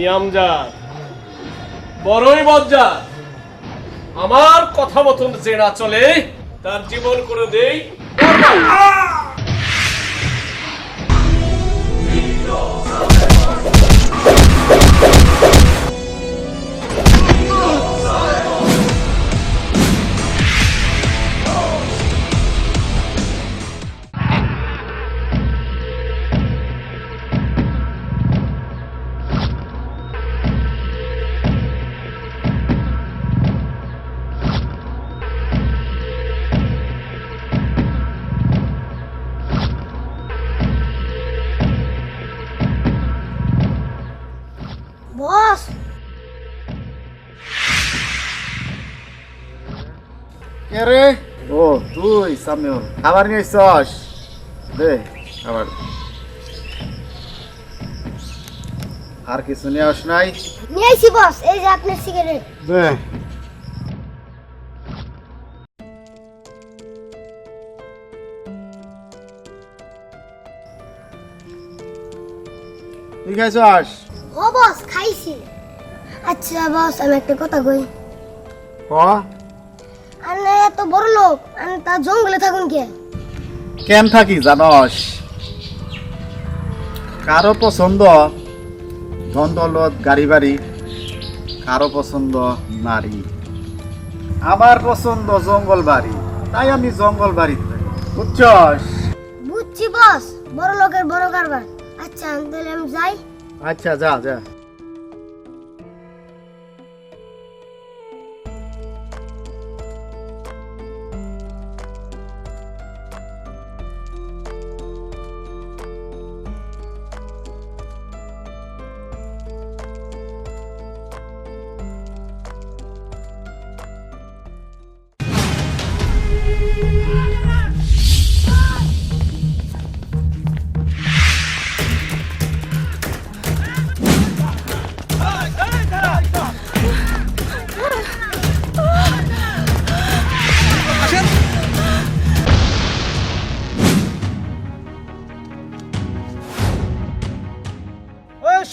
আমি আমজাদ বড়ই বজ্জাত। আমার কথা মতন যে না চলে তার জীবন করে দেই। বস কে রে? ও তুই সামিউল, খাবার নিয়ে এসছস? দে খাবার। আর কিছু নিয়ে আস নাই? নিয়ে আইছি বস, এই যে আপনার সিগারেট। দে। তুই খাইছস? ও বস খাইছি। আচ্ছা বস, আমি একটা কথা কই। ক। আপনি এত বড় লোক, আপনি তা জঙ্গলে থাকুন কে? কেন থাকি জানস? কারো পছন্দ ধন দৌলত গাড়ি বাড়ি, কারো পছন্দ নারী। আমার পছন্দ জঙ্গল বাড়ি, তাই আমি জঙ্গল বাড়িতে থাকি। বুঝছস? বুঝছি বস, বড় লোকের বড় কারবার। আচ্ছা তাহলে আমি যাই। আচ্ছা যা যা।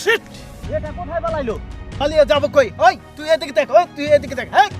শিট, এটা কোথায় পালাইলো? পালিয়ে যাবো কই? ওই তুই এদিকে দেখ, ওই তুই এদিকে দেখ। হ্যাঁ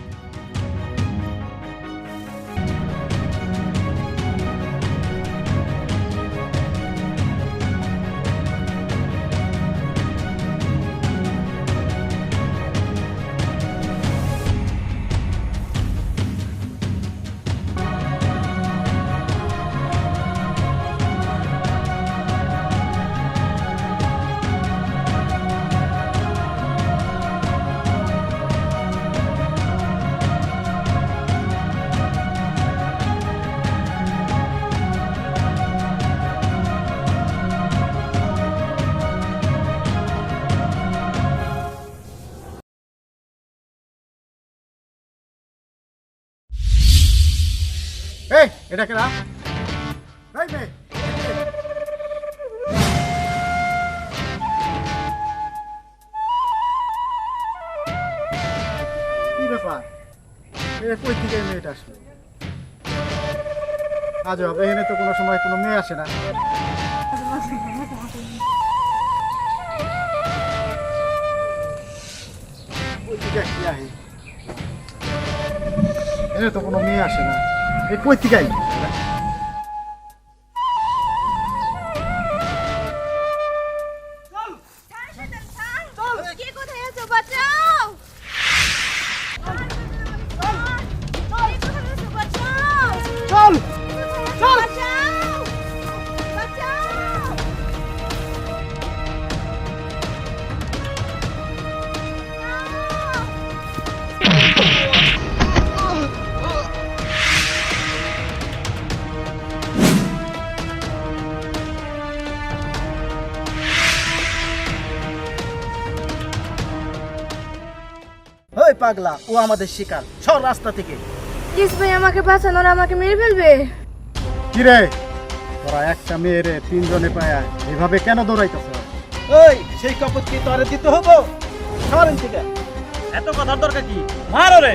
এই এটা কেডা? এই মে কি ব্যাপার? কই থেকে মেয়েটা আসলো? আজব, এখানে তো কোনো সময় কোনো মেয়ে আসে না। কই থেকে কি আহে? এখানে তো কোনো মেয়ে আসে না। এই কই থেকে আইলো? চল চল। ওই পাগলা, ও আমাদের শিকার। সর রাস্তা থেকে। প্লিজ ভাই, আমাকে বাঁচান, ওরা আমাকে মেরে ফেলবে। কি রে, তোরা একটা মেয়েরে তিনজনে পায়া এভাবে কেন দৌড়াইতেছ? ওই সেই কাপড় কি তোরে দিতে হবো? সরেন থেকে। এত কথার দরকার কি? মারো রে।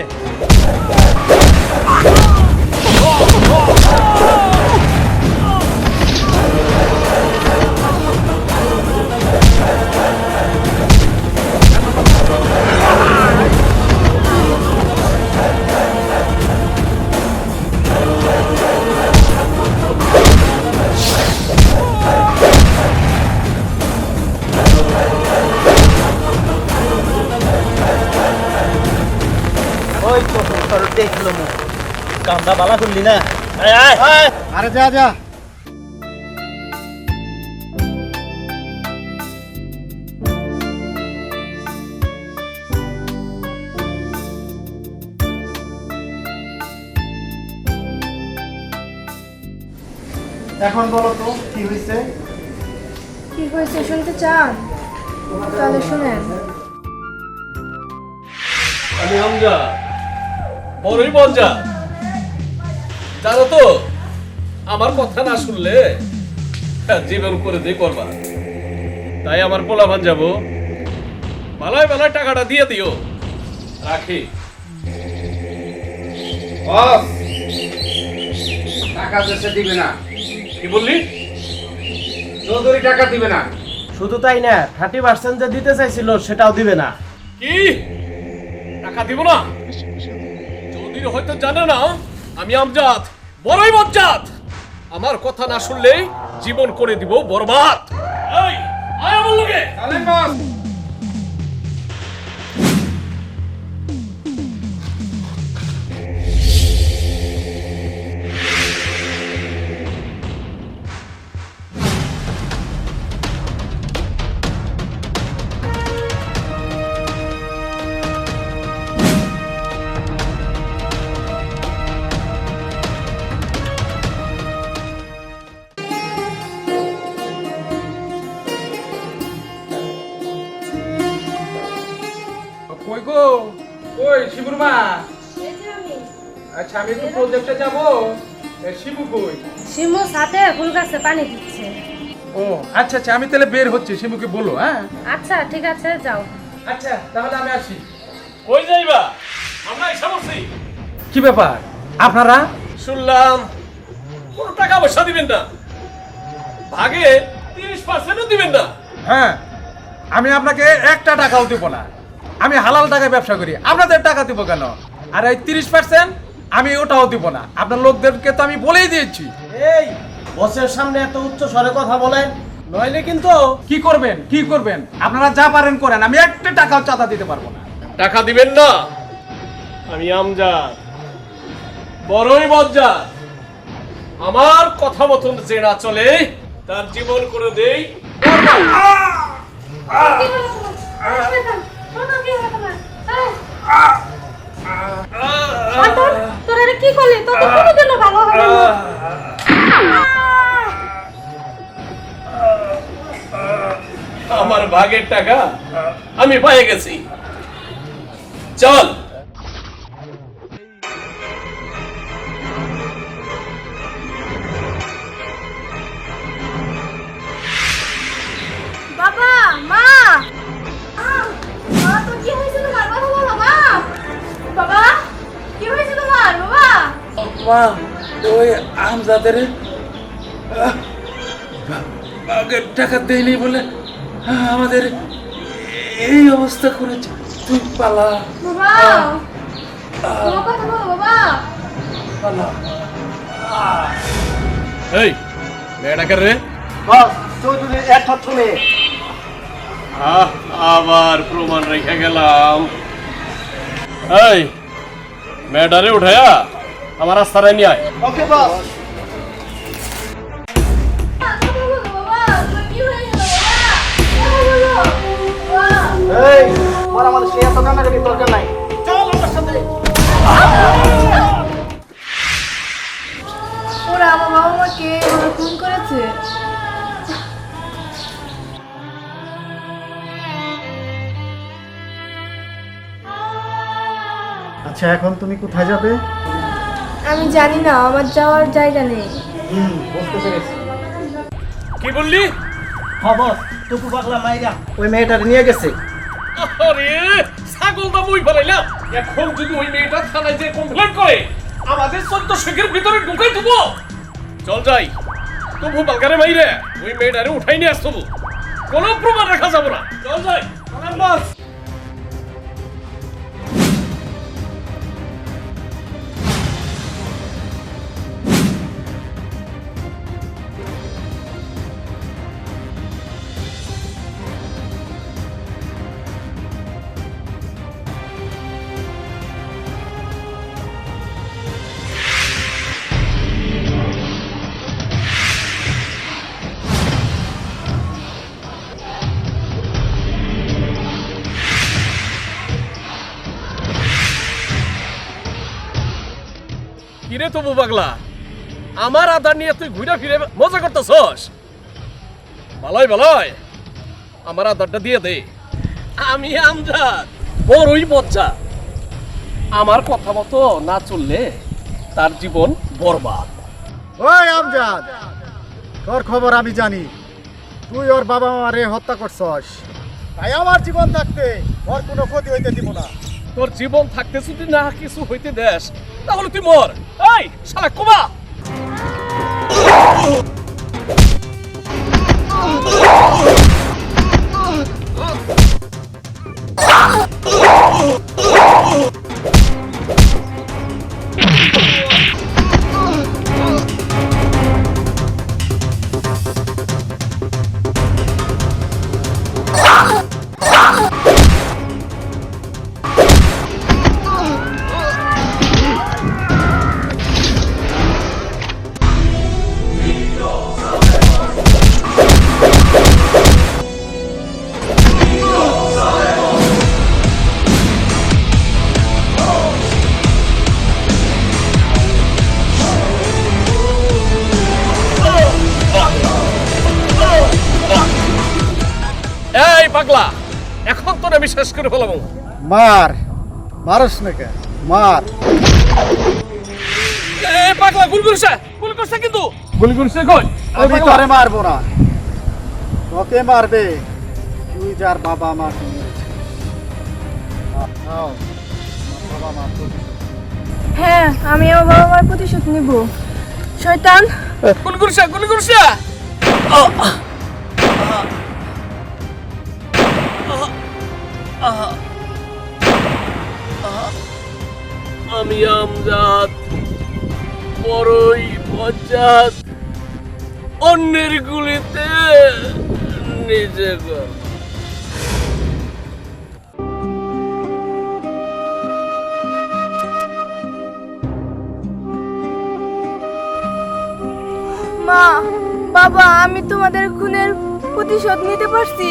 দেখলো মো কামটা বালা করলি না আয় আয় আয় আরে যা যা এখন বলো তো কি হয়েছে? কি হয়েছে শুনতে চান? তাহলে শুনেন। আমি আমজা বড়ই মজা জানো তো, আমার কথা না শুনলে জীবন করে দিয়ে করবা। তাই আমার পোলাপান যাব, ভালোই ভালোই টাকাটা দিয়ে দিও। রাখি। বস টাকা দেশে দিবে না। কি বললি? চৌধুরী টাকা দিবে না। শুধু তাই না 30% যে দিতে চাইছিল সেটাও দিবে না। কি টাকা দিব না? চৌধুরী হয়তো জানে না আমি আমজাদ বড়ই মজ্জাদ। আমার কথা না শুনলে জীবন করে দিব বরবাদ। এই আয় আমার লগে। চলেন বস। কই গো, কই শিবুর মা? আচ্ছা আমি একটু প্রজেক্টে যাব। শিবু কই? শিমু সাথে ফুল গাছে পানি দিচ্ছে। ও আচ্ছা আচ্ছা, আমি তাহলে বের হচ্ছি। শিবুকে বলো। হ্যাঁ আচ্ছা ঠিক আছে যাও। আচ্ছা তাহলে আমি আসি। কই যাইবা? আমরা এসে বলছি। কি ব্যাপার আপনারা? শুনলাম কোনো টাকা পয়সা দিবেন না, ভাগে 30% দিবেন না। হ্যাঁ আমি আপনাকে একটা টাকাও দিব না। আমি হালাল টাকায় ব্যবসা করি, আপনাদের টাকা দিব কেন? আর এই 30% আমি ওটাও দিব না। আপনার লোকদেরকে তো আমি বলেই দিয়েছি। এই বসের সামনে এত উচ্চ স্বরে কথা বলেন, নইলে কিন্তু কি করবেন কি করবেন আপনারা যা পারেন করেন, আমি একটা টাকাও চাঁদা দিতে পারবো না। টাকা দিবেন না? আমি আমজাদ বড়ই মজ্জাদ। আমার কথা মতন যে না চলে তার জীবন করে দেই তোরা এটা কি করলি? তোর তো কোনোদিনও ভালো হবে না। আমার ভাগের টাকা আমি পেয়ে গেছি। চল। বাবা মা তো কি হয়েছে তোমার? বাবা বলো মা। বাবা কি হয়েছে তোমার? বাবা মা ওই আমজাদের আগের টাকা দেয়নি বলে আমাদের এই অবস্থা করেছে। তুই পালা বাবা তোমার কথা বলো বাবা। পালা। এই মেয়েটাকে রে বস চৌধুরী একমাত্র মেয়ে। আবার প্রমাণ রেখে গেলাম। এই মেয়েটারে উঠায়া আমার রাস্তায় নিয়ে আয়। ওকে বস। এই আমার আমাদের সে এত কান্নাকাটি দরকার নাই, চল আমার সাথে। ওরা আমার বাবা মাকে এভাবে খুন করেছে। আচ্ছা এখন তুমি কোথায় যাবে? আমি জানি না, আমার যাওয়ার জায়গা নেই। বুঝতে পেরেছি। কি বললি? হ্যাঁ বস, টুকু পাগলা মাইরা ওই মেয়েটার নিয়ে গেছে। আরে ছাগল দা মুই ফেলাইলাম। এখন যদি ওই মেয়েটা থানায় যে কমপ্লেন করে আমাদের 14 শেখের ভিতরে ঢুকাই দেবো। চল যাই, তবু বালকারে মাইরে ওই মেয়েটারে উঠাই নিয়ে আসবো। কোনো প্রমাণ রাখা যাবে না। চল যাই। বস কিরে তবু পাগলা, আমার আদার নিয়ে তুই ঘুরে ফিরে মজা করতেছস? ভালোই ভালোই, আমার আদারটা দিয়ে দে। আমি আমজাদ, বড়ই বজ্জা। আমার কথা মতো না চললে তার জীবন বরবাদ। ওই আমজাদ, তোর খবর আমি জানি। তুই ওর বাবা মারে হত্যা করছস, তাই আমার জীবন থাকতে ওর কোনো ক্ষতি হইতে দিব না। তোর জীবন থাকতে যদি না কিছু হইতে দেস, তাহলে তুই মর। এই শালা কুমা! এই পাগলা, এখন তোর আমি শেষ করে ফেলাবো। মার, মারস না কে, মার। এই পাগলা, গুলি করছে কিন্তু। গুলি করছে কই? আমি তোরে মারবো না, তোকে মারবে তুই যার বাবা মা বাবা মা। হ্যাঁ, আমি আমার বাবা মার প্রতিশোধ নিব। শয়তান, গুলি করছে। আমি আমজাদ, বড়ই বজ্জাত, অন্যের গুলিতে নিজে গর। মা, বাবা, আমি তোমাদের খুনের প্রতিশোধ নিতে পারছি।